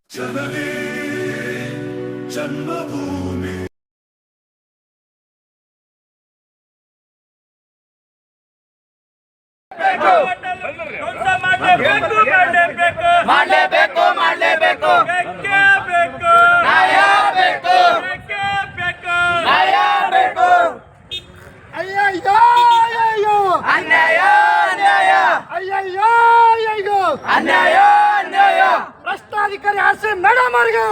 ಜನನಿ ಜನ್ಮಭೂಮಿ ಮಾಡಲೇಬೇಕು ಅನ್ಯಾಯ ಭ್ರಷ್ಟಾಧಿಕಾರಿ RC madam ಅವ್ರಿಗೆ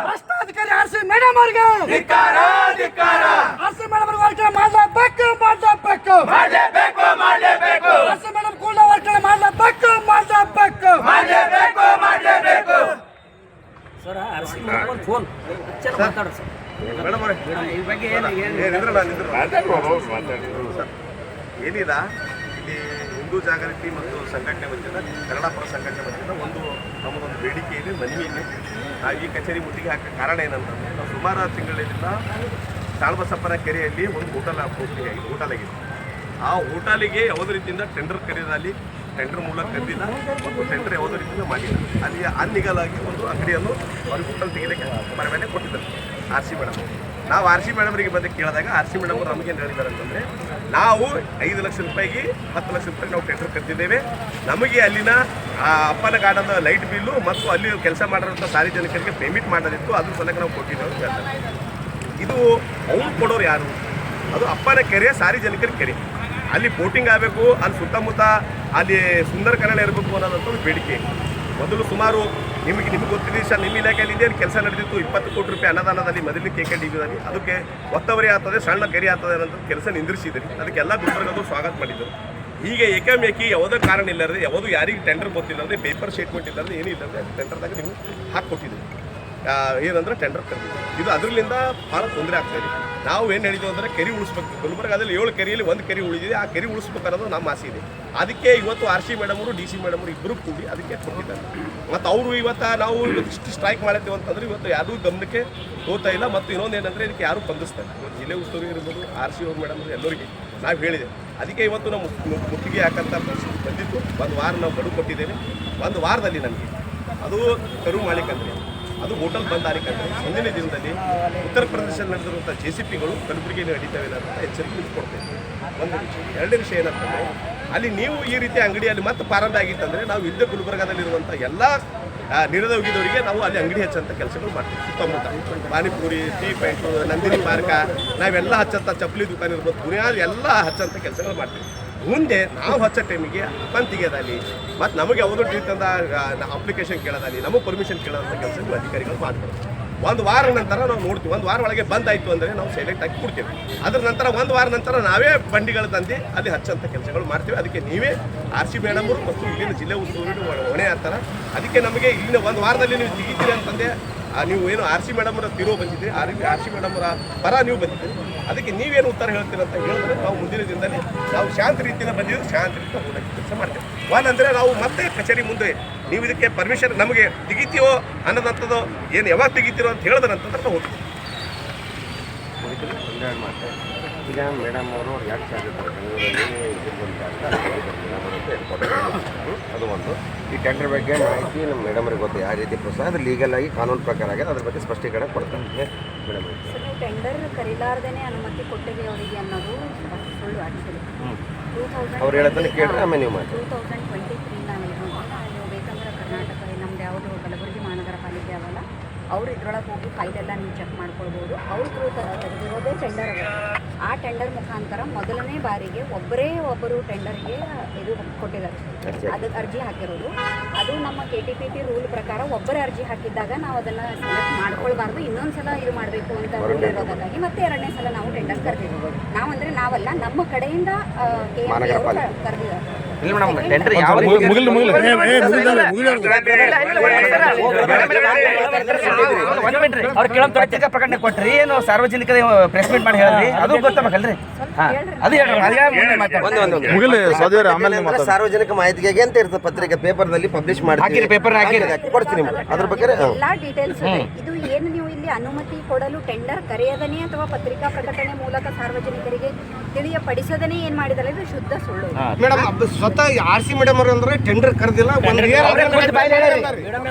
ಭ್ರಷ್ಟಾಧಿಕಾರಿ ಆರ್ಸಿ ಮೇಡಮ್ ಅವ್ರಿಗೆ ಆರ್ಸಿ ಮೇಡಮ್ ಅವ್ರಿಗೆ ಮಾಡಲೇಬೇಕು ಆರ್ಸಿ ಮೇಡಮ್ ಕೂಡ ವರ್ಕಣೆ ಮಾಡಲೇಬೇಕು ಸರ್ ಆರ್ಸಿ ಮಾಡ್ಕೊಂಡು ಫೋನ್ ಮಾತಾಡ್ರಿ ಸರ್ ಈ ಬಗ್ಗೆ ಏನಿಲ್ಲ ಇಲ್ಲಿ ಹಿಂದೂ ಜಾಗೃತಿ ಮತ್ತು ಸಂಘಟನೆ ವತಿಯಿಂದ ಕನ್ನಡ ಪರ ಸಂಘಟನೆ ವತಿಯಿಂದ ನಮ್ಮದೊಂದು ಬೇಡಿಕೆ ಇದೆ, ಮನವಿ ಇದೆ. ನಾವು ಈ ಕಚೇರಿ ಮುತ್ತಿಗೆ ಹಾಕೋ ಕಾರಣ ಏನಂತಂದರೆ ನಾವು ಸುಮಾರು ತಿಂಗಳಿಂದ ಶಾಣಬಸಪ್ಪನ ಕೆರೆಯಲ್ಲಿ ಒಂದು ಹೋಟೆಲ್ ಆಗಿದೆ. ಆ ಹೋಟೆಲಿಗೆ ಯಾವುದೇ ರೀತಿಯಿಂದ ಟೆಂಡರ್ ಕರೆಯೋದಲ್ಲಿ ಟೆಂಡರ್ ಮೂಲಕ ಕರೆದಿಲ್ಲ ಮತ್ತು ಟೆಂಡರ್ ಯಾವುದೇ ರೀತಿಯಿಂದ ಮಾಡಿಲ್ಲ. ಅಲ್ಲಿ ಅನ್ಲೀಗಲಾಗಿ ಒಂದು ಅಂಗಡಿಯನ್ನು ಅವ್ರಿಗೆ ಹೋಟೆಲ್ ತೆಗೆಯಲಿಕ್ಕೆ ಪರವಾನಗಿ ಕೊಟ್ಟಿದ್ದಾರೆ ಆರ್ ಸಿ ಮೇಡಮ್. ನಾವು ಆರ್ ಸಿ ಮೇಡಮ್ರಿಗೆ ಬಂದು ಕೇಳಿದಾಗ ಆರ್ ಸಿ ಮೇಡಮ್ ನಮಗೇನು ಹೇಳಿದ್ದಾರೆ ಅಂತಂದರೆ, ನಾವು 5 ಲಕ್ಷ ರೂಪಾಯಿಗೆ 10 ಲಕ್ಷ ರೂಪಾಯಿ ನಾವು ಟೆಂಡರ್ ಕರೆದಿದ್ದೇವೆ. ನಮಗೆ ಅಲ್ಲಿನ ಅಪ್ಪನ ಗಾರ್ಡನ್ ಲೈಟ್ ಬಿಲ್ಲು ಮತ್ತು ಅಲ್ಲಿ ಕೆಲಸ ಮಾಡಿರೋಂಥ ಸಾರ್ವಜನಿಕರಿಗೆ ಪೇಮೆಂಟ್ ಮಾಡೋದಿತ್ತು, ಅದ್ರ ಸಲಕ್ಕೆ ನಾವು ಕೊಟ್ಟಿದ್ದೇವೆ ಅಂತ ಹೇಳ್ತಾರೆ. ಇದು ಅವ್ನು ಕೊಡೋರು ಯಾರು? ಅದು ಅಪ್ಪನ ಕೆರೆ, ಸಾರ್ವಜನಿಕರ ಕೆರೆ. ಅಲ್ಲಿ ಬೋಟಿಂಗ್ ಆಗಬೇಕು, ಅಲ್ಲಿ ಸುತ್ತಮುತ್ತ ಅಲ್ಲಿ ಸುಂದರ ಕನ್ನಡ ಇರಬೇಕು ಅನ್ನೋದಂಥ ಒಂದು ಬೇಡಿಕೆ. ಮೊದಲು ಸುಮಾರು ನಿಮಗೆ ಗೊತ್ತಿದೆ ಸರ್, ನಿಮ್ಮ ಇಲಾಖೆಯಲ್ಲಿ ಇದೇನು ಕೆಲಸ ನಡೆದಿತ್ತು. 20 ಕೋಟಿ ರೂಪಾಯಿ ಅನುದಾನದಲ್ಲಿ ಮೊದಲಿನ KKDBದಲ್ಲಿ ಅದಕ್ಕೆ ಒತ್ತವರಿ ಆಗ್ತದೆ, ಸಣ್ಣ ಕೆರೆ ಆಗ್ತದೆ ಅನ್ನೋದು ಕೆಲಸ ನಿಂದಿರಿಸಿದ್ರಿ. ಅದಕ್ಕೆಲ್ಲ ಗುಲ್ಬರ್ಗದು ಸ್ವಾಗತ ಮಾಡಿದ್ದರು. ಹೀಗೆ ಏಕಾಮೇಕಿ ಯಾವುದೇ ಕಾರಣ ಇಲ್ಲದೆ, ಯಾವುದು ಯಾರಿಗೆ ಟೆಂಡರ್ ಗೊತ್ತಿಲ್ಲದೆ, ಪೇಪರ್ ಸ್ಟೇಟ್ಮೆಂಟ್ ಇಲ್ಲದೆ, ಏನೂ ಇಲ್ಲದೆ ಟೆಂಡರ್ದಾಗ ನೀವು ಹಾಕಿಕೊಟ್ಟಿದ್ದೀವಿ. ಏನಂದ್ರೆ ಟೆಂಡರ್ ಕರೆದಿದ್ದೀವಿ. ಇದು ಅದರಿಂದ ಭಾಳ ತೊಂದರೆ ಆಗ್ತಾಯಿದೆ. ನಾವು ಏನು ಹೇಳಿದ್ವಿ ಅಂದರೆ ಕೆರೆ ಉಳಿಸ್ಬೇಕು. ಗುಲ್ಬರ್ಗದಲ್ಲಿ 7 ಕೆರೆಯಲ್ಲಿ 1 ಕೆರೆ ಉಳಿದಿದೆ. ಆ ಕೆರೆ ಉಳಿಸ್ಬೇಕನ್ನೋದು ನಮ್ಮ ಆಸೆ ಇದೆ. ಅದಕ್ಕೆ ಇವತ್ತು ಆರ್ ಸಿ ಮೇಡಮರು DC ಮೇಡಮರು ಇಬ್ಬರು ಕೂಡಿ ಅದಕ್ಕೆ ಕೊಟ್ಟಿದ್ದಾರೆ. ಮತ್ತು ಅವರು ನಾವು ಇಷ್ಟು ಸ್ಟ್ರೈಕ್ ಮಾಡಿದ್ದೀವಿ ಅಂತಂದ್ರೆ ಇವತ್ತು ಯಾವುದೂ ಗಮನಕ್ಕೆ ಹೋಗ್ತಾ ಇಲ್ಲ. ಮತ್ತು ಇನ್ನೊಂದು ಏನಂದರೆ ಇದಕ್ಕೆ ಯಾರು ಸ್ಪಂದಿಸ್ತಾರೆ. ಇವತ್ತು ಜಿಲ್ಲೆ ಉಸ್ತುವಾರಿ ಇರ್ಬೋದು, ಆರ್ ಸಿ ಅವ್ರ ಮೇಡಮ್ ಎಲ್ಲರಿಗೆ ನಾವು ಹೇಳಿದೆ. ಅದಕ್ಕೆ ಇವತ್ತು ನಾವು ಮುತ್ತಿಗೆ ಹಾಕಂತ ಪರಿಸ್ಥಿತಿ ಬಂದಿತ್ತು. 1 ವಾರ ನಾವು ಗಡುವು ಕೊಟ್ಟಿದ್ದೇವೆ. 1 ವಾರದಲ್ಲಿ ನಮಗೆ ಅದು ಕರು ಮಾಡಿಕಂದ್ರೆ, ಅದು ಹೋಟೆಲ್ ಬಂದ್ ಆರಿಕಂದ್ರೆ, ಮುಂದಿನ ದಿನದಲ್ಲಿ ಉತ್ತರ ಪ್ರದೇಶದಲ್ಲಿ ನಡೆದಿರುವಂಥ JCPಗಳು ಕಲಬುರಗಿಯಲ್ಲಿ ನಡೀತಾವೆ ಅಂತ ಎಚ್ಚರಿಕೆ ಕೊಡ್ತೇವೆ. ಒಂದು ವಿಷಯ. ಎರಡನೇ ವಿಷಯ ಏನಂತಂದರೆ, ಅಲ್ಲಿ ನೀವು ಈ ರೀತಿ ಅಂಗಡಿಯಲ್ಲಿ ಮತ್ತೆ ಪ್ರಾರಂಭ ಆಗಿತ್ತಂದರೆ ನಾವು ಇದ್ದ ಗುಲ್ಬರ್ಗದಲ್ಲಿರುವಂಥ ಎಲ್ಲ ನಿರದೋಗಿದವರಿಗೆ ನಾವು ಅಲ್ಲಿ ಅಂಗಡಿ ಹಚ್ಚಂಥ ಕೆಲಸಗಳು ಮಾಡ್ತೀವಿ. ಸುತ್ತಮುತ್ತ panipuri, tea point, Nandini park, ನಾವೆಲ್ಲ ಹಚ್ಚಂಥ ಚಪ್ಪಲಿ ದುಕಾನ್ ಇರ್ಬೋದು, ಬುನಿಯಾದ ಎಲ್ಲ ಹಚ್ಚಂಥ ಕೆಲಸಗಳು ಮಾಡ್ತೀವಿ. ಮುಂದೆ ನಾವು ಹಚ್ಚೋ ಟೈಮಿಗೆ ಬಂದು ತೆಗೆಯೋದಲ್ಲಿ ಮತ್ತು ನಮಗೆ ಯಾವುದೋ ರೀತಿಯಿಂದ ಅಪ್ಲಿಕೇಶನ್ ಕೇಳೋದಲ್ಲಿ, ನಮಗೆ ಪರ್ಮಿಷನ್ ಕೇಳೋಂಥ ಕೆಲಸಗಳು ಅಧಿಕಾರಿಗಳು ಮಾಡ್ತಾರೆ. 1 ವಾರ ನಂತರ ನಾವು ನೋಡ್ತೀವಿ. 1 ವಾರ ಒಳಗೆ ಬಂದಾಯಿತು ಅಂದರೆ ನಾವು ಸೈಲೆಂಟ್ ಆಗಿ ಕೊಡ್ತೀವಿ. ಅದರ ನಂತರ 1 ವಾರ ನಂತರ ನಾವೇ ಬಂಡಿಗಳು ತಂದು ಅಲ್ಲಿ ಹಚ್ಚಂಥ ಕೆಲಸಗಳು ಮಾಡ್ತೀವಿ. ಅದಕ್ಕೆ ನೀವೇ ಆರ್ ಸಿ ಮೇಡಮರು ಮತ್ತು ಇಲ್ಲಿನ ಜಿಲ್ಲೆ ಉಸ್ತುವಾರಿ ಹೊಣೆ ಆಗ್ತಾರೆ. ಅದಕ್ಕೆ ನಮಗೆ ಇಲ್ಲಿನ 1 ವಾರದಲ್ಲಿ ನೀವು ತೆಗಿತೀರಿ ಅಂತಂದೆ. ನೀವು ಏನು ಆರ್ ಸಿ ಮೇಡಮರ ತಿರೋ ಬಂದಿದ್ದೀರಿ, ಆರ್ ಸಿ ಮೇಡಮರ ಪರ ನೀವು ಬಂದಿದ್ದೀರಿ. ಅದಕ್ಕೆ ನೀವೇನು ಉತ್ತರ ಹೇಳ್ತೀರಿ ಅಂತ ಹೇಳಿದ್ರೆ ನಾವು ಮುಂದಿನ ದಿನದಲ್ಲಿ ನಾವು ಶಾಂತ ರೀತಿಯಿಂದ ಬಂದಿದ್ದು ಶಾಂತ ರೀತಿಯಿಂದ ಹೋಗೋಕ್ಕೆ ಕೆಲಸ ಮಾಡ್ತೇವೆ. ಅಂದರೆ ನಾವು ಮತ್ತೆ ಕಚೇರಿ ಮುಂದೆ ನೀವು ಇದಕ್ಕೆ ಪರ್ಮಿಷನ್ ನಮಗೆ ತೆಗಿತೀವೋ ಅನ್ನೋದಂಥದ್ದು ಏನು ಯಾವಾಗ ತೆಗಿತೀರೋ ಅಂತ ಹೇಳಿದ್ರೆ ಅಂತಂದ್ರೆ ನಾವು ಹೋಗ್ತೀವಿ. ಈಗ ಮೇಡಮ್ ಅವರು ಯಾಕೆ ಸಾಧಿಸ್ತಾರೆ ಅದು ಒಂದು. ಈ ಟೆಂಡರ್ ಬಗ್ಗೆ ಮಾಹಿತಿ ನಮ್ಮ ಮೇಡಮ್ರಿಗೆ ಗೊತ್ತು, ಯಾವ ರೀತಿ ಪ್ರೋತ್ಸಾಹ ಅದು ಲೀಗಲ್ ಆಗಿ ಕಾನೂನು ಪ್ರಕಾರ ಆಗಿದೆ, ಅದ್ರ ಬಗ್ಗೆ ಸ್ಪಷ್ಟೀಕರಣ ಕೊಡ್ತಾರೆ ಮೇಡಮ್. ಟೆಂಡರ್ ಕರೀಲಾರ್ದೇನೆ ಅನುಮತಿ ಕೊಟ್ಟಿದೆ ಅವರಿಗೆ ಅನ್ನೋದು ಸುಳ್ಳು. ಆ್ಯಕ್ಚುಲಿ ಅವ್ರು ಹೇಳೋದನ್ನು ಕೇಳಿದ್ರೆ ಆಮೇಲೆ ನೀವು ಮಾಡಿ 2023 ನೀವು ಬೇಕಂದ್ರೆ ಕರ್ನಾಟಕ ನಮ್ದು ಯಾವುದು ಕಲಬುರಗಿ ಮಹಾನಗರ ಪಾಲಿಕೆ ಅವಲ್ಲ, ಅವ್ರು ಇದ್ರೊಳಗೆ ಹೋಗಿ ಫೈಲೆಲ್ಲ ನೀವು ಚೆಕ್ ಮಾಡ್ಕೊಳ್ಬೋದು. ಅವ್ರ ಥ್ರೂ ತೆಗೆದಿರೋದೇ ಟೆಂಡರ್. ಆ ಟೆಂಡರ್ ಮುಖಾಂತರ ಮೊದಲನೇ ಬಾರಿಗೆ ಒಬ್ಬರು ಟೆಂಡರ್ಗೆ ಇದು ಕೊಟ್ಟಿದ್ದಾರೆ, ಅದಕ್ಕೆ ಅರ್ಜಿ ಹಾಕಿರೋದು. ಅದು ನಮ್ಮ KTPP ರೂಲ್ ಪ್ರಕಾರ ಒಬ್ಬರೇ ಅರ್ಜಿ ಹಾಕಿದ್ದಾಗ ನಾವು ಅದನ್ನು ಸೆಲೆಕ್ಟ್ ಮಾಡ್ಕೊಳ್ಬಾರ್ದು, ಇನ್ನೊಂದು ಸಲ ಇದು ಮಾಡಬೇಕು ಅಂತ ರೂಲ್ ಇರೋದಕ್ಕಾಗಿ ಮತ್ತೆ 2ನೇ ಸಲ ನಾವು ಟೆಂಡರ್ ಕರೆದಿದ್ದೀವಿ. ನಾವಂದರೆ ನಾವಲ್ಲ, ನಮ್ಮ ಕಡೆಯಿಂದ ಕರೆದಿದ್ದಾರೆ. ಅವ್ರು ಕೆಲವೊಂದು ಪತ್ರಿಕಾ ಪ್ರಕಟಣೆ ಕೊಟ್ರಿ, ಏನು ಸಾರ್ವಜನಿಕ ಪ್ರೆಸ್ ಮೀಟ್ ಮಾಡಿ ಹೇಳ್ರಿ, ಅದು ಗೊತ್ತಾಗಲ್ರಿ. ಸಾರ್ವಜನಿಕ ಮಾಹಿತಿಗೆ ಅಂತ ಇರ್ತದೆ, ಪತ್ರಿಕೆ ಪೇಪರ್ನಲ್ಲಿ ಪಬ್ಲಿಷ್ ಮಾಡಿ ಪೇಪರ್ ಕೊಡ್ತೀನಿ ಅದ್ರ ಬಗ್ಗೆ ಎಲ್ಲ ಡೀಟೇಲ್ಸ್. ಇದು ಏನು ನೀವು ಇಲ್ಲಿ ಅನುಮತಿ ಕೊಡಲು ಟೆಂಡರ್ ಕರೆಯದನೇ ಅಥವಾ ಪತ್ರಿಕಾ ಪ್ರಕಟಣೆ ಮೂಲಕ ಸಾರ್ವಜನಿಕರಿಗೆ ತಿಳಿಯಪಡಿಸದೇ ಏನ್ ಮಾಡಿದಾರೆ ಇದು ಶುದ್ಧ ಸುಳ್ಳು. ಮೇಡಮ್ ಸ್ವತಃ RC ಮೇಡಮ್ ಅವ್ರು ಅಂದ್ರೆ ಟೆಂಡರ್ ಕರೆದಿಲ್ಲ ಒಂದು year ಅವ್ರೇ ಕೂತು ಬಾಯ್ಲಿ ಹೇಳ್ಯಾರಿ.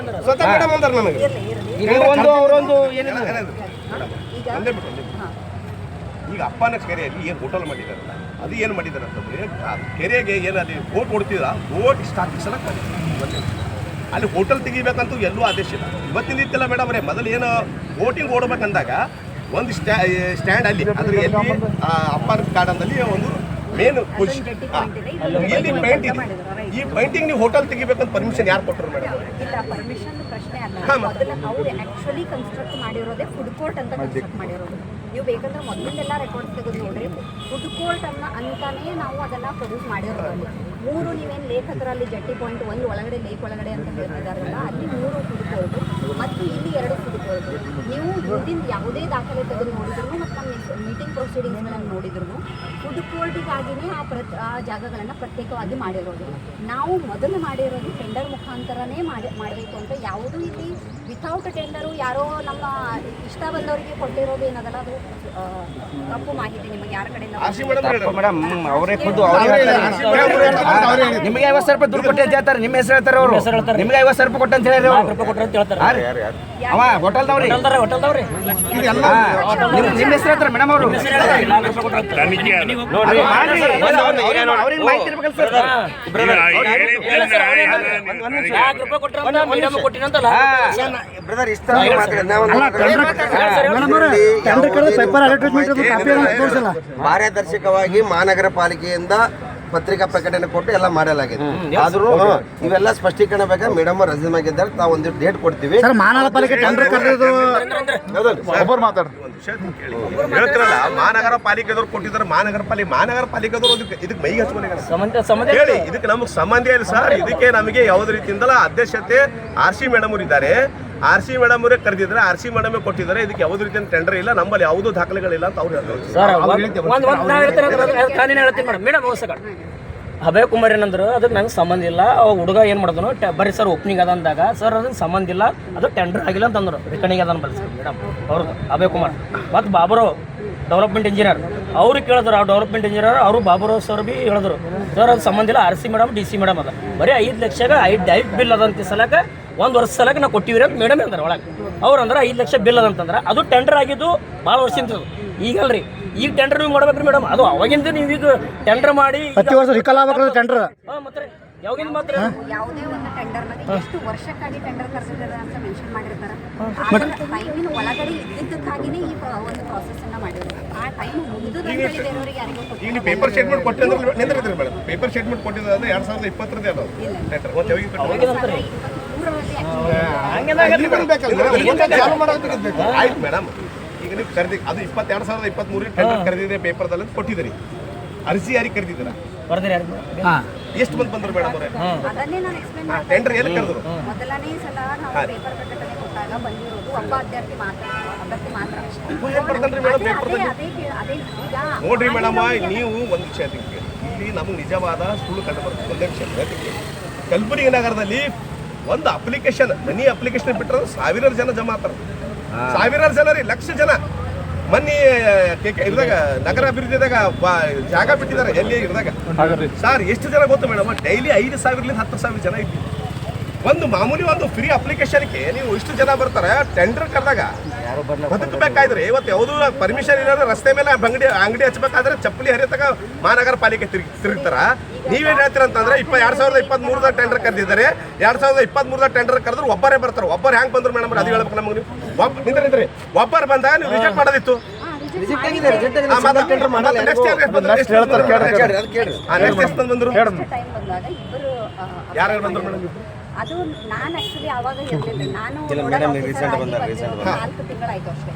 ಸ್ವತಃ ಮೇಡಮ್ ಅಂದಾರ ನನಗೆ. ಇರ್ಲಿ ಈಗ ಒಂದು ಅವರೊಂದು ಏನಿಲ್ಲ ಈಗ ಒಂದೇ ಬಿಟ್ಟು ಈಗ ಅಪ್ಪನ ಕೆರೆಯಲ್ಲಿ ಏನು ಹೋಟೆಲ್ ಮಾಡಿದಾರಲ್ಲ ಅದು ಏನು ಮಾಡಿದಾರೆ ಅಂತಂದ್ರೆ ಆ ಕೆರೆಗೆ ಏನು ಅಲ್ಲಿ ಬೋಟ್ ಹೊಡ್ತಿದ್ರ ಬೋಟ್ ಸ್ಟಾರ್ಟಿಂಗ್ ಸಲ ಅಲ್ಲಿ ಹೋಟೆಲ್ ತೆಗಿಬೇಕಂತೂ ಎಲ್ಲೂ ಆದೇಶ ಇಲ್ಲ. ಇವತ್ತಿನ ಇತ್ತಿಲ್ಲ ಮೇಡಮ್ ಅವರೇ, ಮೊದಲು ಏನು ಬೋಟಿಂಗ್ ಓಡಬೇಕಂದಾಗ ಒಂದು ಸ್ಟ್ಯಾಂಡ್ ಅಲ್ಲಿ ಅದ್ರ ಎಲ್ಲಿ ಅಪ್ಪರ್ ಗಾರ್ಡನ್ದಲ್ಲಿ ಒಂದು ಮೇನ್ ಇಲ್ಲಿ ಪೈಂಟ್ ಇದೆ. ಈ ಪೈಂಟಿಂಗ್ ನೀವು ಹೋಟೆಲ್ ತೆಗಿಬೇಕಂತ ಪರ್ಮಿಷನ್ ಯಾರು ಕೊಟ್ಟರು ಮೇಡಮ್? ಇಲ್ಲ, ಪರ್ಮಿಷನ್ ಪ್ರಶ್ನೆ ಅಲ್ಲ. ಮೊದಲು ಅವ್ರು ಆಕ್ಚುಲಿ ಕನ್ಸ್ಟ್ರಕ್ಟ್ ಮಾಡಿರೋದೇ ಫುಡ್ ಕೋರ್ಟ್ ಅಂತ ಕನ್ಸ್ಟ್ರಕ್ಟ್ ಮಾಡಿರೋದು. ನೀವು ಬೇಕಂದ್ರೆ ಮೊದಲಿಂದೆಲ್ಲ ರೆಕಾರ್ಡ್ ತೆಗೆದು ನೋಡ್ರಿ, ಫುಡ್ ಕೋರ್ಟ್ ಅಂತಾನೆ ನಾವು ಅದನ್ನ ಪ್ರೊಡ್ಯೂಸ್ ಮಾಡಿರೋದು. ಅಲ್ಲಿ 3 ನೀವೇನು ಲೇಕ್ ಹತ್ರ ಅಲ್ಲಿ ಜಟ್ಟಿ ಪಾಯಿಂಟ್ 1 ಒಳಗಡೆ ಲೇಕ್ ಒಳಗಡೆ ಅಂತ ಹೇಳ್ತಿದಾರಲ್ಲ, ಅಲ್ಲಿ 3 ಫುಡ್ ಕೋರ್ಟ್ ಮತ್ತು ಇಲ್ಲಿ 2 ಫುಡ್ ಕೋರ್ಟ್. ನೀವು ಹಿಂದಿನ ಯಾವುದೇ ದಾಖಲೆ ತೆಗೆದು ನೋಡಿದ್ರು ಮತ್ತು ನಮ್ಮ ಮೀಟಿಂಗ್ ಪ್ರೊಸೀಡಿಂಗ್ಸ್ಗಳನ್ನು ನೋಡಿದ್ರು ಫುಡ್ ಕೋರ್ಟಿಗಾಗಿನೇ ಆ ಜಾಗಗಳನ್ನು ಪ್ರತ್ಯೇಕವಾಗಿ ಮಾಡಿರೋದು. ನಾವು ಮೊದಲು ಮಾಡಿರೋದು ಟೆಂಡರ್ ಮುಖಾಂತರನೇ ಮಾಡಬೇಕು ಅಂತ. ಯಾವುದೂ ಇಲ್ಲಿ ವಿಥೌಟ್ ಟೆಂಡರು ಯಾರೋ ನಮ್ಮ ಇಷ್ಟ ಬಂದವರಿಗೆ ಕೊಟ್ಟಿರೋದು ಏನದಲ್ಲ, ಅದು ತಪ್ಪು ಮಾಹಿತಿ. ನಿಮಗೆ ಯಾರ ಕಡೆಯಿಂದ ಮೇಡಮ್ ಅವರೇ ಖುದ್ದು ನಿಮಗೆ 50,000 ರೂಪಾಯಿ ದುಡ್ಡು ಕೊಟ್ಟೆ ಅಂತ ಹೇಳ್ತಾರೆ. ನಿಮ್ಮ ಹೆಸರು ಹೇಳ್ತಾರೆ ಅವರು. ನಿಮಗೆ 50,000 ರೂಪಾಯಿ ಕೊಟ್ಟೆ ಅಂತ ಹೇಳಿ ಅವ ಹೋಟೆಲ್ದವ್ರಿ ನಿಮ್ಮ ಹೆಸರು ಹೇಳ್ತಾರೆ ಮೇಡಮ್ ಅವರು. ಅವ್ರಿಗೆ ಮಾಹಿತಿ ಇರ್ಬೇಕಲ್ಲ ಸರ್. ಬ್ರದರ್ ಇಷ್ಟ ಪಾರದರ್ಶಕವಾಗಿ ಮಹಾನಗರ ಪಾಲಿಕೆಯಿಂದ ಪತ್ರಿಕಾ ಪ್ರಕಟಣೆ ಕೊಟ್ಟು ಎಲ್ಲ ಮಾಡಲಾಗಿದೆ. ಆದ್ರೂ ಇವೆಲ್ಲ ಸ್ಪಷ್ಟೀಕರಣ ಬೇಕಾದ್ರೆ ಮೇಡಮ್ ರಜೀಮಾಗಿದ್ದಾರೆ. ನಾವು ಒಂದು ಡೇಟ್ ಕೊಡ್ತೀವಿ. ಮಹಾನಗರ ಪಾಲಿಕೆ ಟೆಂಡರ್ ಕರೆದು ಹೇಳ್ತಾರಲ್ಲ, ಮಹಾನಗರ ಪಾಲಿಕೆದವ್ರು ಕೊಟ್ಟಿದ್ದಾರೆ. ಮಹಾನಗರ ಪಾಲಿಕೆದವ್ರು ಇದಕ್ಕೆ ಮೈಗೆ ಹಚ್ಕೊಂಡಿದ್ದಾರೆ ಹೇಳಿ. ಇದಕ್ಕೆ ನಮಗೆ ಸಂಬಂಧ ಇಲ್ಲ ಸರ್. ಇದಕ್ಕೆ ನಮಗೆ ಯಾವುದೇ ರೀತಿಯಿಂದಲ ಅಧ್ಯಕ್ಷತೆ RC ಮೇಡಮ್ ಅವರು ಇದ್ದಾರೆ. RC ಮೇಡಮ್ ಅವರೇ ಕರೆದಿದ್ದಾರೆ, RC ಮೇಡಮ್ ಕೊಟ್ಟಿದ್ದಾರೆ. ಇದಕ್ಕೆ ಯಾವುದೇ ರೀತಿಯ ಟೆಂಡರ್ ಇಲ್ಲ, ನಮ್ಮಲ್ಲಿ ಯಾವುದೂ ದಾಖಲೆಗಳಿಲ್ಲ ಅಂತ ಅವ್ರು ಹೇಳ್ತಾರೆ. ಮೇಡಮ್ ಅಭಯ್ ಕುಮಾರ್ ಏನಂದ್ರು ಅದಕ್ಕೆ ನಂಗೆ ಸಂಬಂಧ ಇಲ್ಲ. ಹುಡುಗ ಏನು ಮಾಡಿದ್ರು ಬರ್ರಿ ಸರ್ ಓಪನಿಂಗ್ ಅದ ಅಂದಾಗ ಸರ್ ಅದಕ್ಕೆ ಸಂಬಂಧ ಇಲ್ಲ, ಅದು ಟೆಂಡರ್ ಆಗಿಲ್ಲ ಅಂತಂದ್ರು. ರಿಟರ್ನಿಂಗ್ ಅದನ್ನು ಬಳಸ್ತಾರೆ ಮೇಡಮ್ ಅವ್ರದ್ದು ಅಭಯ್ ಕುಮಾರ್. ಮತ್ತು ಬಾಬುರಾವ್ ಡೆವಲಪ್ಮೆಂಟ್ ಇಂಜಿನಿಯರ್ ಅವ್ರಿಗೆ ಕೇಳಿದ್ರು. ಆ ಡೆವಲಪ್ಮೆಂಟ್ ಇಂಜಿನಿಯರ್ ಅವರು ಬಾಬುರಾವ್ ಸರ್ ಭೀ ಹೇಳಿದ್ರು ಸರ್ ಅದು ಸಂಬಂಧ ಇಲ್ಲ, RC ಮೇಡಮ್ DC ಮೇಡಮ್ ಅದ. ಬರೀ 5 ಲಕ್ಷಗೆ 5 ಬಿಲ್ ಅದಂತ ಸಲಕ್ಕೆ 1 ವರ್ಷ ಸಲಕ್ಕೆ ನಾವು ಕೊಟ್ಟಿವಿ ಅಂತ ಮೇಡಮ್ ಅಂತಾರೆ ಒಳಗೆ. ಅವ್ರು ಅಂದ್ರೆ 5 ಲಕ್ಷ ಬಿಲ್ ಅದಂತಂದ್ರೆ ಅದು ಟೆಂಡರ್ ಆಗಿದ್ದು ಭಾಳ ವರ್ಷದಿಂದ. ಈಗಲ್ರಿ ಈಗ ಟೆಂಡರ್ ನೀವು ಮಾಡ್ಬೇಕ್ರಿ ಮೇಡಮ್. ಅದು ಅವಾಗಿಂದ ನೀವು ಈಗ ಟೆಂಡರ್ ಮಾಡಿ ಪ್ರತಿ ವರ್ಷ ರಿಕಾಲ್ ಆಗ್ಬೇಕು ಟೆಂಡರ್. ಮತ್ತೆ ಯಾವಾಗಿಂದ ಮಾತ್ರ ಯಾವುದೇ ಒಂದು ಟೆಂಡರ್ನಲ್ಲಿ ಎಷ್ಟು ವರ್ಷಕ್ಕಾಗಿ ಟೆಂಡರ್ ಕರೆದಿದ್ದಾರೆ ಅಂತ ಮೆನ್ಷನ್ ಮಾಡಿರ್ತಾರೆ. ಟೈಮಿನ ಒಳಗಡೆ ಇದ್ದಿದ್ದಕ್ಕಾಗಿನೇ ಈ ಒಂದು ಪ್ರಾಸೆಸ್ ಅನ್ನ ಮಾಡಿರೋದು. ಆ ಟೈಮ್ ಮುಗಿದುವರಿಗೆ ಯಾರಿಗೂ ಈಗ ನೀವು ಪೇಪರ್ ಸ್ಟೇಟ್ಮೆಂಟ್ ಕೊಟ್ಟಿದ್ರೆ ನಿಂತಿರ್ತೀರಿ ಮೇಡಮ್. ಪೇಪರ್ ಸ್ಟೇಟ್ಮೆಂಟ್ ಕೊಟ್ಟಿದ್ರೆ 2020 ಅದು ಆಯ್ತು ಮೇಡಮ್. ಈಗ ನೀವು ಕರೆದಿ ಅದು 2023 ಟೆಂಡರ್ ಕರೆದಿದೆ ಪೇಪರ್ದಲ್ಲಿ ಕೊಟ್ಟಿದ್ದೀರಿ. ಅರ್ಜಿ ಯಾರಿಗೆ ಕರೆದಿದ್ದೀರಾ? ಎಷ್ಟು ಮಂದಿ ಬಂದ್ರು ಮೇಡಮ್ ಅವರೇ? ಅದನ್ನೇ ನಾನು ಎಕ್ಸ್ಪ್ಲೇನ್ ಮಾಡ್ತೀನಿ. ಟೆಂಡರ್ ಎಲ್ಲಿ ಕರೆದ್ರು? ಮೊದಲನೇ ಸಲ ನಾವು ಪೇಪರ್ ಪ್ರಕಟಣೆ ಕೊಟ್ಟಾಗ ಬಂದಿರೋದು ಒಬ್ಬ ಅಭ್ಯರ್ಥಿ ಮಾತ್ರ ಅಷ್ಟೇ. ನೋಡ್ರಿ ಮೇಡಮ್, ನೀವು ಒಂದು ವಿಷಯ ತಿಳ್ಕೊಳ್ಳಿ. ಇಲ್ಲಿ ನಮಗೆ ನಿಜವಾದ ಸುಳ್ಳು ಕಂಡು ಬರ್ತದೆ. ಒಂದೇ ವಿಷಯ, ಕಲಬುರಗಿ ನಗರದಲ್ಲಿ ಒಂದು ಅಪ್ಲಿಕೇಶನ್ ಮನಿ ಅಪ್ಲಿಕೇಶನ್ ಬಿಟ್ಟರೆ ಸಾವಿರಾರು ಜನ ಜಮಾ ಆಗ್ತಾರೆ. ಸಾವಿರಾರು ಜನ ರೀ, ಲಕ್ಷ ಜನ. ಮೊನ್ನೆ ಇದ್ದಾಗ ನಗರ ಅಭಿವೃದ್ಧಿದಾಗ ಜಾಗ ಬಿಟ್ಟಿದ್ದಾರೆ ಎಲ್ಲಿ ಇರಿದಾಗ. ಸರ್ ಎಷ್ಟು ಜನ ಗೊತ್ತು ಮೇಡಮ್? ಡೈಲಿ 5,000 10,000 ಜನ ಇದ್ದೀವಿ. ಒಂದು ಮಾಮೂಲಿ ಒಂದು ಫ್ರೀ ಅಪ್ಲಿಕೇಶನ್ಗೆ ನೀವು ಇಷ್ಟು ಜನ ಬರ್ತಾರೆ. ಟೆಂಡರ್ ಕರೆದಾಗ ಬದುಕಬೇಕಾದ್ರೆ ಇವತ್ತು ಯಾವುದೂ ಪರ್ಮಿಷನ್ ಇರೋದ್ರೆ ರಸ್ತೆ ಮೇಲೆ ಅಂಗಡಿ ಹಚ್ಚಬೇಕಾದ್ರೆ ಚಪ್ಪಲಿ ಹರಿಯತಕ್ಕ ಮಹಾನಗರ ಪಾಲಿಕೆ ತಿರುಗ್ತಾರ. ನೀವೇನು ಹೇಳ್ತೀರ ಅಂತಂದ್ರೆ 2023 ಟೆಂಡರ್ ಕರೆದಿದ್ದಾರೆ. 2023 ಟೆಂಡರ್ ಕರೆದ್ರೆ ಒಬ್ಬರೇ ಬರ್ತಾರೆ. ಒಬ್ಬರು ಹೆಂಗೆ ಬಂದ್ರು ಮೇಡಮ್? ಅದು ಹೇಳ್ಬೇಕು ನಮಗೆ. ನೀವು ನಿಂತ್ರಿ ಒಬ್ಬರು ಬಂದಾಗ ನೀವು ರಿಜೆಕ್ಟ್ ಮಾಡೋದಿತ್ತು. ಯಾರು ಬಂದ್ರು ಮೇಡಮ್? ಅದು ನಾನು ಆಕ್ಚುಲಿ ಅವಾಗ ಇರಲಿಲ್ಲ. ನಾನು 4 ತಿಂಗಳಾಯ್ತು ಅಷ್ಟೇ.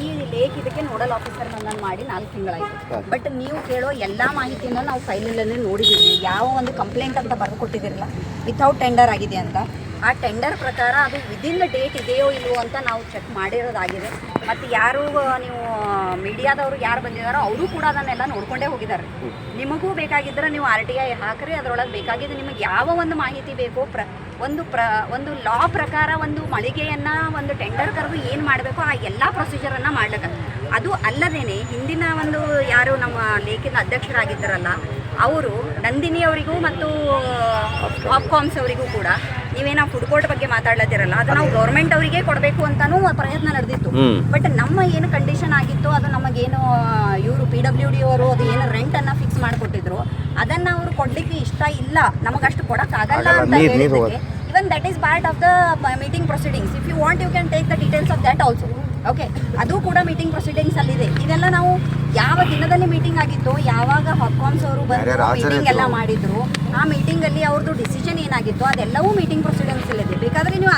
ಈ ಲೇಕ್ ಇದಕ್ಕೆ ನೋಡಲ್ ಆಫೀಸರ್ ನಾನು ಮಾಡಿ 4 ತಿಂಗಳಾಯ್ತು. ಬಟ್ ನೀವು ಕೇಳೋ ಎಲ್ಲ ಮಾಹಿತಿನ ನಾವು ಫೈಲಲ್ಲೇ ನೋಡಿದ್ದೀವಿ. ಯಾವ ಒಂದು ಕಂಪ್ಲೇಂಟ್ ಅಂತ ಬರೆದು ಕೊಟ್ಟಿದ್ದೀರಲ್ಲ ವಿಥೌಟ್ ಟೆಂಡರ್ ಆಗಿದೆ ಅಂತ, ಆ ಟೆಂಡರ್ ಪ್ರಕಾರ ಅದು ವಿದಿನ್ ಡೇಟ್ ಇದೆಯೋ ಇಲ್ವೋ ಅಂತ ನಾವು ಚೆಕ್ ಮಾಡಿರೋದಾಗಿದೆ. ಮತ್ತು ಯಾರು ನೀವು ಮೀಡಿಯಾದವರು ಯಾರು ಬಂದಿದ್ದಾರೋ ಅವರು ಕೂಡ ಅದನ್ನೆಲ್ಲ ನೋಡ್ಕೊಂಡೇ ಹೋಗಿದ್ದಾರೆ. ನಿಮಗೂ ಬೇಕಾಗಿದ್ದರೆ ನೀವು RTI ಹಾಕ್ರಿ, ಅದರೊಳಗೆ ಬೇಕಾಗಿದ್ದು ನಿಮಗೆ ಯಾವ ಒಂದು ಮಾಹಿತಿ ಬೇಕೋ ಒಂದು ಲಾ ಪ್ರಕಾರ ಒಂದು ಮಳಿಗೆಯನ್ನು ಒಂದು ಟೆಂಡರ್ ಕರೆದು ಏನು ಮಾಡಬೇಕು ಆ ಎಲ್ಲ ಪ್ರೊಸೀಜರನ್ನು ಮಾಡ್ಲಿಕ್ಕೆ. ಅದು ಅಲ್ಲದೇನೆ ಹಿಂದಿನ ಒಂದು ಯಾರು ನಮ್ಮ ಲೇಖಿನ ಅಧ್ಯಕ್ಷರಾಗಿದ್ದಾರಲ್ಲ ಅವರು ನಂದಿನಿ ಅವರಿಗೂ ಮತ್ತು ಹಾಪ್ಕಾಮ್ಸ್ ಅವರಿಗೂ ಕೂಡ ನೀವೇನೋ ಫುಡ್ ಕೋರ್ಟ್ ಬಗ್ಗೆ ಮಾತಾಡ್ಲತ್ತಿರಲ್ಲ ಅದು ನಾವು ಗೌರ್ಮೆಂಟ್ ಅವರಿಗೆ ಕೊಡಬೇಕು ಅಂತಲೂ ಪ್ರಯತ್ನ ನಡೆದಿತ್ತು. ಬಟ್ ನಮ್ಮ ಏನು ಕಂಡೀಷನ್ ಆಗಿತ್ತು ಅದು ನಮಗೇನು ಇವರು PWD ಅವರು ಅದು ಏನು ರೆಂಟನ್ನು ಫಿಕ್ಸ್ ಮಾಡಿಕೊಟ್ಟಿದ್ರು ಅದನ್ನು ಅವರು ಕೊಡಲಿಕ್ಕೆ ಇಷ್ಟ ಇಲ್ಲ, ನಮಗಷ್ಟು ಕೊಡೋಕ್ಕಾಗಲ್ಲ ಅಂತ ಹೇಳಿದ್ದಕ್ಕೆ even that is part of the meeting proceedings. If you want you can take the details of that also. Okay, ಅದು ಕೂಡ ಮೀಟಿಂಗ್ ಪ್ರೊಸೀಡಿಂಗ್ಸ್ ಅಲ್ಲಿದೆ. ಇದೆಲ್ಲ ನಾವು ಯಾವ ದಿನದಲ್ಲಿ ಮೀಟಿಂಗ್ ಆಗಿತ್ತು, ಯಾವಾಗ ಹಾಪ್ಕಾಮ್ಸ್ ಅವರು ಬಂದು ಮೀಟಿಂಗ್ ಎಲ್ಲ ಮಾಡಿದ್ರು, ಆ ಮೀಟಿಂಗ್ ಅಲ್ಲಿ ಅವ್ರದ್ದು ಡಿಸಿಷನ್ ಏನಾಗಿತ್ತು ಅದೆಲ್ಲವೂ ಮೀಟಿಂಗ್ ಪ್ರೊಸೀಡಿಂಗ್ಸ್ ಇದೆ. ಬೇಕಾದ್ರೆ ನೀವು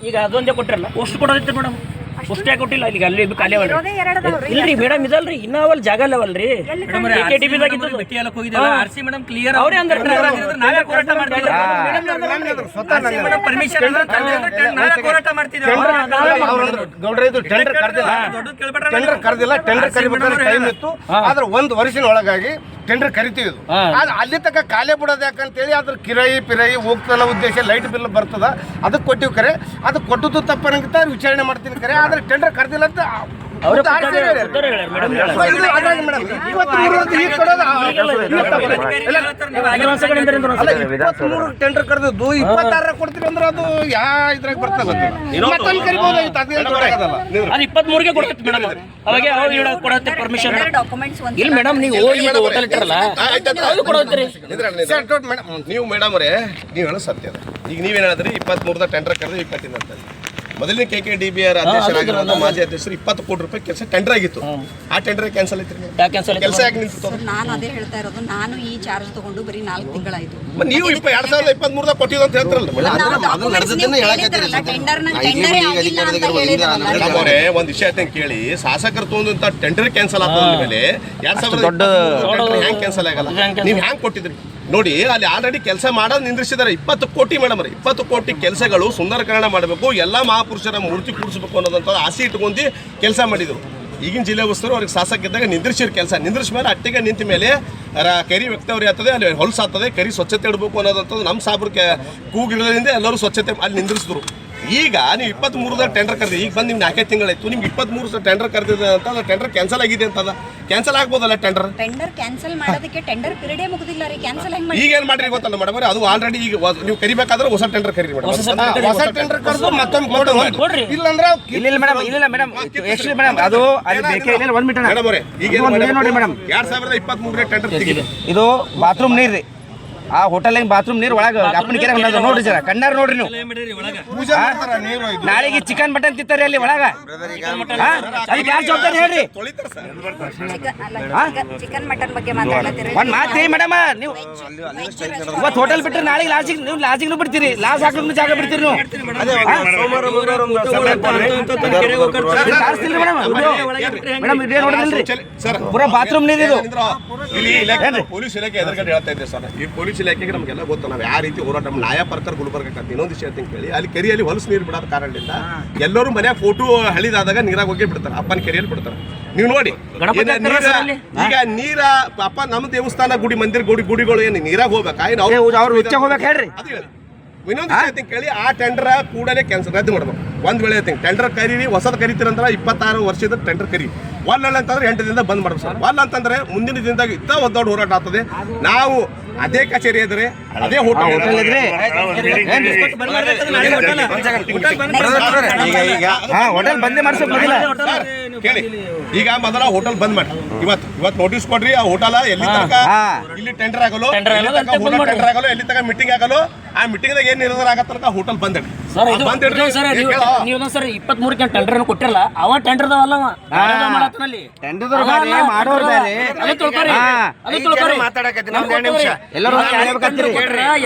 ಈಗ ಅದೊಂದೇ ಕೊಟ್ಟಿರಲ್ಲ, ಪೋಸ್ಟ್ ಕೊಡೋದಿತ್ತು ಮೇಡಮ್, ಪೋಸ್ಟ್ ಯಾಕೆ ಕೊಟ್ಟಿಲ್ಲ? ಈಗ ಅಲ್ಲಿ ಖಾಲಿ ಇಲ್ರಿ ಮೇಡಮ್, ಇದಲ್ರಿ ಇನ್ನ ಅವಲ್ ಜಾಗ ಅಲ್ಲವಲ್ರಿ ಅವ್ರೇ ಅಂದ್ರೆ ಗೌಡ್ರ ಇದು ಟೆಂಡರ್ ಕರೆದಿಲ್ಲ, ಟೆಂಡರ್ ಕರಿಬೇಕಾದ್ರೆ ಟೈಮ್ ಇತ್ತು. ಆದ್ರೆ 1 ವರ್ಷದ ಒಳಗಾಗಿ ಟೆಂಡರ್ ಕರಿತೀವಿ. ಆದ್ರೆ ಅಲ್ಲಿ ತನಕ ಖಾಲಿ ಬಿಡೋದು ಯಾಕಂತೇಳಿ ಅದ್ರ ಕಿರಾಯಿ ಹೋಗ್ತಲ್ಲ ಉದ್ದೇಶ ಲೈಟ್ ಬಿಲ್ ಬರ್ತದ ಅದಕ್ಕೆ ಕೊಟ್ಟಿವಿ. ಕರೆ ಅದು ಕೊಟ್ಟದ್ದು ತಪ್ಪನಂತ ವಿಚಾರಣೆ ಮಾಡ್ತೀನಿ. ಕರೆ ಆದ್ರೆ ಟೆಂಡರ್ ಕರೆದಿಲ್ಲ ಅಂತ ಟೆಂಡರ್ ಕರೆದದ್ದು 26 ಕೊಡ್ತೀವಿ ಅಂದ್ರೆ ಅದು ಇದ್ರಾಗ ಬರ್ತದೆ. ಮತ್ತೊಂದು ಕರಿಬಹುದು, 23ಗೆ ಕೊಡ್ತೈತಿ ಮೇಡಮ್. ಅವಾಗ ಕೊಡತ್ತೆ ಪರ್ಮಿಷನ್ ಇಲ್ಲ ಮೇಡಮ್. ನೀವು ನೀವು ಮೇಡಮ್ ಅವರೇ ನೀವು ಹೇಳೋ ಸತ್ಯ. ಈಗ ನೀವೇನು ಹೇಳಿದ್ರಿ 23ದ ಟೆಂಡರ್ ಕರೆದು 20 ಅಂತ. ಮೊದಲನೇ KKDBR ಅಧ್ಯಕ್ಷರಾಗಿರೋದು ಮಾಜಿ ಅಧ್ಯಕ್ಷರು 20 ಕೋಟಿ ರೂಪಾಯಿ ಕೆಲಸ ಟೆಂಡರ್ ಆಗಿತ್ತು. ಆ ಟೆಂಡರ್ ಕ್ಯಾನ್ಸಲ್ ಐತ್ರಿ. ಕೆಲಸ ಯಾಕೆ ನಿಂತು? ನಾನು ಅದೇ ಹೇಳ್ತಾ ಇರೋದು, ನಾನು ಈ ಚಾರ್ಜ್ ತಗೊಂಡು ಬರೀ 4 ತಿಂಗಳಾಯ್ತು. ನೀವು 2023ದಾಗ ಕೊಟ್ಟಿದ್ದು ಅಂತ ಹೇಳ್ತಾರಲ್ಲ ಅವರೇ. ಒಂದ್ ವಿಷಯ ಅಂತ ಕೇಳಿ, ಶಾಸಕರು ತಗೊಂಡಂತ ಟೆಂಡರ್ ಕ್ಯಾನ್ಸಲ್ ಆಗ್ತದ ಮೇಲೆ 2000 ಹ್ಯಾಂಗ್ ಕ್ಯಾನ್ಸಲ್ ಆಗಲ್ಲ? ನೀವು ಹ್ಯಾಂಗ್ ಕೊಟ್ಟಿದ್ರಿ ನೋಡಿ. ಅಲ್ಲಿ ಆಲ್ರೆಡಿ ಕೆಲಸ ಮಾಡೋದು ನಿಂದ್ರಿಸಿದ್ದಾರೆ. 20 ಕೋಟಿ ಮೇಡಮ್ ರೀ, 20 ಕೋಟಿ ಕೆಲಸಗಳು ಸುಂದರೀಕರಣ ಮಾಡಬೇಕು, ಎಲ್ಲ ಮಹಾಪುರುಷರ ಮೂರ್ತಿ ಕೂಡಿಸ್ಬೇಕು ಅನ್ನೋದಂತ ಆಸೆ ಇಟ್ಕೊಂಡು ಕೆಲಸ ಮಾಡಿದ್ರು. ಈಗಿನ ಜಿಲ್ಲೆ ಉಸ್ತರು ಅವ್ರಿಗೆ ಶಾಸಕ ಇದ್ದಾಗ ನಿಂದ್ರಿಸಿರ್ ಕೆಲಸ. ನಿಂದ್ರಿಸ ಮೇಲೆ ಅಟ್ಟಿಗೆ ನಿಂತ ಮೇಲೆ ಕರಿ ವ್ಯಕ್ತವ್ರಿ ಆಗ್ತದೆ, ಅಲ್ಲಿ ಹೊಲಸಾಗ್ತದೆ, ಕರಿ ಸ್ವಚ್ಛತೆ ಇಡಬೇಕು ಅನ್ನೋದಂಥದ್ದು ನಮ್ಮ ಸಾಬ್ರ ಕೂಗಿರೋದ್ರಿಂದ ಎಲ್ಲರೂ ಸ್ವಚ್ಛತೆ ಅಲ್ಲಿ ನಿಂದ್ರಿಸಿದ್ರು. ಈಗ ನೀವು 23ದ ಟೆಂಡರ್ ಕರೆದಿ, ಈಗ ಬಂದು ನಿಮ್ಗೆ 4 ತಿಂಗಳಾಯ್ತು. ನಿಮ್ಗೆ 23 ಟೆಂಡರ್ ಕರೆದಿದೆ ಅಂತ ಟೆಂಡರ್ ಕ್ಯಾನ್ಸಲ್ ಆಗಿದೆ ಅಂತದ. ಕ್ಯಾನ್ಸಲ್ ಆಗ್ಬೋದಲ್ಲ ಟೆಂಡರ್ ಕ್ಯಾನ್ಸಲ್ ಮಾಡೋದಕ್ಕೆ ಟೆಂಡರ್ ಪೀರಿಯಡ್ ಮುಗಿದಿಲ್ಲ ರೀ. ಕ್ಯಾನ್ಸಲ್ ಹೆಂಗ್ ಈಗ ಏನ್ ಮಾಡ್ರಿ ಗೊತ್ತಲ್ಲ ಮೇಡಮ್, ಅದು ಆಲ್ರೆಡಿ ಈಗ ನೀವು ಕರಿಬೇಕಾದ್ರೆ ಹೊಸ ಟೆಂಡರ್ ಕರೀರಿ ಮೇಡಮ್. ಹೊಸ ಟೆಂಡರ್ ಕರೆದು ಮತ್ತೊಂದು ಕೊಡ್ರಿ. ಇಲ್ಲಂದ್ರೆ ಇಲ್ಲ ಮೇಡಮ್ ಎಷ್ಟು ಮೇಡಮ್ ಅದು ಅಲ್ಲಿ ಬೇಕೇ ಇಲ್ಲ. 1 ಮಿನಿಟ್ ಮೇಡಮ್ ಅವರೇ, ಈಗ ನೋಡಿ ಮೇಡಮ್, 2023 ಟೆಂಡರ್ ತೆಗಿದೆ. ಇದು ಬಾತ್ರೂಮ್ ನೀರ್ ರೀ. ಆ ಹೋಟೆಲ್ ಬಾತ್ರೂಮ್ ನೀರ್ ಒಳಗ ಅಪ್ಪನ ಕೆರೆ ನೋಡ್ರಿ ಸರ್, ಕಣ್ಣಾರ ನೋಡ್ರಿ ನೀವು. ನಾಳೆಗೆ ಚಿಕನ್ ಮಟನ್ ತಿಂತಾರೆ ಅಲ್ಲಿ ಒಳಗ. ಅದಕ್ಕೆ ಯಾರು ಜವಾಬ್ದಾರಿ ಹೇಳ್ರಿ? ಚಿಕನ್ ಮಟನ್ ಬಗ್ಗೆ ಮಾತಾಡ್ಲತ್ತೀರಿ. ಒಂದ್ ಮಾತು ಮೇಡಮ್, ನೀವು ಇವತ್ತು ಹೋಟೆಲ್ ಬಿಟ್ಟರೆ ನಾಳೆ ಲಾಜಿಗೆ ಬಿಡ್ತೀರಿ, ಲಾಸ್ ಹಾಕೋದು ಜಾಗ ಬಿಡ್ತೀರಿ ನೀವು. ಮೇಡಮ್ ಇದೇ ನೋಡಿದ್ರಿ ಪೂರಾ ಬಾತ್ರೂಮ್ ನೀರ್ ಇದು. ಪೊಲೀಸ್ ಇಲಾಖೆ ಎದುರುಗಡೆ ಹೇಳ್ತಾ ಇದ್ದೆ ಸರ್. ಈ ಪೊಲೀಸ್ ಇಲಾಖೆಗೆ ನಮಗೆಲ್ಲ ಗೊತ್ತು, ನಾವು ಯಾವ ರೀತಿ ಹೋರಾಟ ನ್ಯಾಯ ಪ್ರಕಾರ ಗುಲ್ಬರ್ಗಕ್ಕೆ. ಇನ್ನೊಂದು ವಿಷಯ ಅಂತ ಕೇಳಿ, ಅಲ್ಲಿ ಕೆರೆಯಲ್ಲಿ ಹೊಲಸು ನೀರು ಬಿಡೋದ ಕಾರಣದಿಂದ ಎಲ್ಲರೂ ಮನ್ಯಾಗ ಫೋಟೋ ಹಳಿದಾದಾಗ ನೀರಾಗ ಹೋಗಿ ಬಿಡ್ತಾರೆ, ಅಪ್ಪನ ಕೆರೆಯಲ್ಲಿ ಬಿಡ್ತಾರೆ. ನೀವು ನೋಡಿ ಈಗ ನೀರ ಅಪ್ಪ ನಮ್ಮ ದೇವಸ್ಥಾನ ಗುಡಿ ಮಂದಿರ ಗುಡಿಗಳು ಏನು ನೀರಾಗ ಹೋಗ್ಬೇಕಾ? ಇನ್ನೊಂದು ವಿಷಯ ಕೇಳಿ, ಆ ಟೆಂಡರ್ ಕೂಡಲೇ ಕ್ಯಾನ್ಸಲ್ ರದ್ದು ಮಾಡ್ಬೇಕು. ಒಂದ್ ವೇಳೆ ಟೆಂಡರ್ ಕರೀರಿ, ಹೊಸದ್ ಕರಿತೀರಂದ್ರೆ 26 ವರ್ಷದ ಟೆಂಡರ್ ಕರಿ. ಒಲ್ಲ ಅಂತಂದ್ರೆ 8 ದಿನದ ಬಂದ್ ಮಾಡ್ಬೇಕು ಸರ್. ಒಲ್ಲ ಅಂತಂದ್ರೆ ಮುಂದಿನ ದಿನದಾಗ ಇತ್ತ ಒಂದು ದೊಡ್ಡ ಹೋರಾಟ ಆಗ್ತದೆ. ನಾವು ಅದೇ ಕಚೇರಿ ಇದ್ರೆ ಅದೇ ಹೋಟೆಲ್ ಇದ್ರೆ ಹೋಟೆಲ್ ಬಂದೇ ಕೇಳಿ. ಈಗ ಮೊದಲ ಹೋಟೆಲ್ ಬಂದ್ ಮಾಡಿ, ಇವತ್ತು ನೋಟಿಸ್ ಕೊಡ್ರಿ. ಆ ಹೋಟೆಲ್ ಎಲ್ಲಿ ತನಕ ಇಲ್ಲಿ ಟೆಂಡರ್ ಆಗಲ್ಲ, ಟೆಂಡರ್ ಆಗಲ್ಲ, ಎಲ್ಲಿ ತನಕ ಮೀಟಿಂಗ್ ಆಗಲ್ಲ, ಆ ಮೀಟಿಂಗ್ ದಾಗ ಏನ್ ನಿರ್ಧಾರ ಆಗತ್ತನಕ ಹೋಟೆಲ್ ಬಂದ್ ಇಡ್ರಿ. ನೀವು ಸರ್ 23ಕ್ಕೆ ಟೆಂಡರ್ ಕೊಟ್ಟಿರಲ್ಲ, ಅವ ಟೆಂಡರ್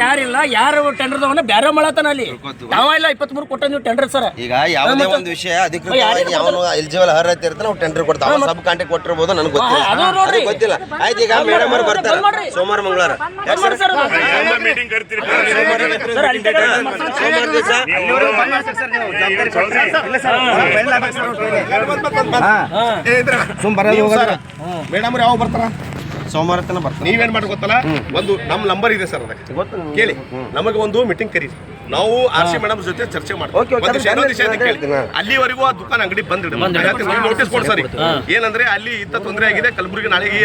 ಯಾರಿಲ್ಲ, ಯಾರು ಟೆಂಡರ್ ಬ್ಯಾರೆ ಮಾಡತ್ತಾನ ಅಲ್ಲಿ. ತಾವ ಇಲ್ಲ 23 ಕೊಟ್ಟ ನೀವು ಟೆಂಡರ್ ಸರ್. ಈಗ ಯಾವುದೇ ಒಂದು ವಿಷಯ ಅಧಿಕೃತವಾಗಿ ಅವನು ಎಲಿಜಿಬಲ್ ಅರ್ಹತೆ ಇರ್ತಾನೆ, ನಾವು ಟೆಂಡರ್ ಕೊಡ್ತಾವ. ಸಬ್ ಕಾಂಟ್ಯಾಕ್ಟ್ ಕೊಟ್ಟಿರ್ಬೋದು, ನನಗೆ ಗೊತ್ತಿಲ್ಲ. ಆಯ್ತು, ಈಗ ಮೇಡಮ್ ಅವ್ರು ಬರ್ತಾರೆ ಸೋಮವಾರ ಮಂಗಳವಾರ. ಮೇಡಮ್ ಯಾವಾಗ ಬರ್ತಾರ? ಸೋಮವಾರ ತನಕ ಬರ್ತಾರೆ. ನೀವೇನ್ ಮಾಡಿ ಗೊತ್ತಲ್ಲ, ಒಂದು ನಮ್ಮ ನಂಬರ್ ಇದೆ ಸರ್ ಅದಕ್ಕೆ ಕೇಳಿ, ನಮಗೆ ಒಂದು ಮೀಟಿಂಗ್ ಕರೀರಿ, ನಾವು RC ಮೇಡಮ್ ಜೊತೆ ಚರ್ಚೆ ಮಾಡ್ತೀವಿ. ಒಂದು ವಿಷಯ ಅಂತ ಕೇಳಿ, ಅಲ್ಲಿವರೆಗೂ ಆ ದುಕಾನ್ ಅಂಗಡಿ ಬಂದಿಡಿ ನೋಟಿಸ್ ಕೊಡ್ ಸರಿ. ಏನಂದ್ರೆ ಅಲ್ಲಿ ಇಂಥ ತೊಂದರೆ ಆಗಿದೆ, ಕಲಬುರಗಿ ನಾಳೆಗೆ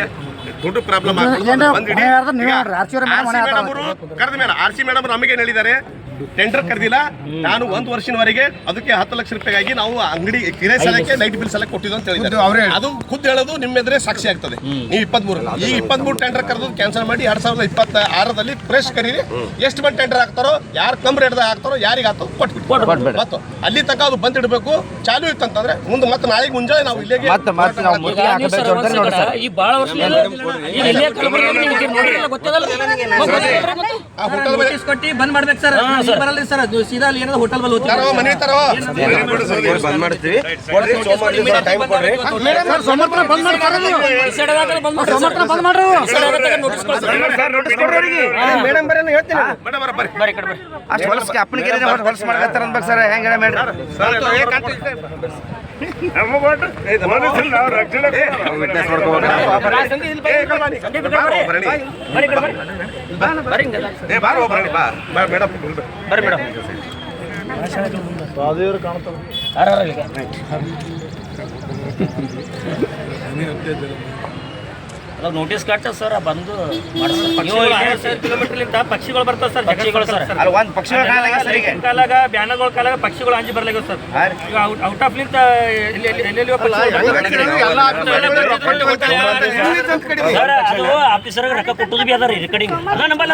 ದೊಡ್ಡ ಪ್ರಾಬ್ಲಮ್ ಬಂದಿಡಿ. ಕರೆದ ಮೇಲೆ RC ಮೇಡಮ್ ನಮಗೆ ಏನ್ ಹೇಳಿದ್ದಾರೆ, ಟೆಂಡರ್ ಕರೆದಿಲ್ಲ, ನಾನು 1 ವರ್ಷದವರೆಗೆ ಅದಕ್ಕೆ 10 ಲಕ್ಷ ರೂಪಾಯಿಗಾಗಿ ನಾವು ಅಂಗಡಿ ಕಿರಾಯ ಸಾಲಕ್ಕೆ ಲೈಟ್ ಬಿಲ್ ಸಾಲಕ್ಕೆ ಕೊಟ್ಟಿದ್ದು ಅಂತ ಹೇಳಿದ್ದಾರೆ. ಅದು ಖುದ್ದು ಹೇಳೋದು ನಿಮ್ಮ ಎದುರೇ ಸಾಕ್ಷಿ ಆಗ್ತದೆ. ನೀವು 23 ಈ 23 ಟೆಂಡರ್ ಕರೆದು ಕ್ಯಾನ್ಸಲ್ ಮಾಡಿ 2026ರಲ್ಲಿ ಫ್ರೆಶ್ ಕರೀರಿ. ಎಷ್ಟು ಮಂದಿ ಟೆಂಡರ್ ಹಾಕ್ತಾರೋ, ಯಾರು ಕಮ್ಮಿ ರೇಟ್ದಾಗ ಹಾಕ್ತಾರೋ, ಯಾರಿಗೆ ಹಾಕ್ತಾರೋ ಕೊಟ್ಬಿಟ್ಟು ಮತ್ತು ಅಲ್ಲಿ ತನಕ ಅದು ಬಂದಿಡಬೇಕು. ಚಾಲು ಇತ್ತಂತಂದ್ರೆ ಮುಂದೆ ಮತ್ತೆ ನಾಳೆಗೆ ಮುಂಜಾನೆ ನಾವು ಇಲ್ಲಿಗೆ ಈ ಭಾಳ ವರ್ಷ ಕೊಟ್ಟು ಬಂದ್ ಮಾಡ್ಬೇಕು ಸರ್. ಬರಲ್ಲ ಸರ್, ಸೀದಾ ಅಲ್ಲಿ ಏನಾದ್ರು ಹೋಟೆಲ್ ಬಲ್ ಮನೆ ತರೋ ಬಂದ್ ಮಾಡ್ತೀವಿ. ಮೇಡಮ್ ಬರೋಣ ಹೇಳ್ತೀನಿ. ಅಷ್ಟು ಹೊಲಸ್ಗೆ ಅಪ್ಪನಿಗೆ ಹೊಲಸು ಮಾಡಕತ್ತಾರ ಅನ್ಬೇಕು ಸರ್. ಹೆಂಗ ಮೇಡಮ್ ನೋಟಿಸ್ ಕಟ್ಟ ಸರ್ ಬಂದು ಕಿಲೋಮೀಟರ್ ಪಕ್ಷಿಗಳು ಬರ್ತಾವ ಸರ್, ಪಕ್ಷಿಗಳು ಸರ್ ಅಲ್ಲಿ ಒಂದು ಪಕ್ಷಿಗಳ ಕಾಲಾಗ ಬ್ಯಾನರ್ಗಳ ಕಾಲಾಗ ಪಕ್ಷಿಗಳು ಅಂಜಿ ಬರ್ಲಾಗ ಸರ್. ಈಗ ಔಟ್ ಆಫ್ ಲಿಂತ ಆಫೀಸರ್ ರೊಕ್ಕ ಕೊಟ್ಟದು ಬಿ ಅದ ರೀ ರೆಕಾರ್ಡಿಂಗ್ ಅದ ನಂಬಲ್ಲ.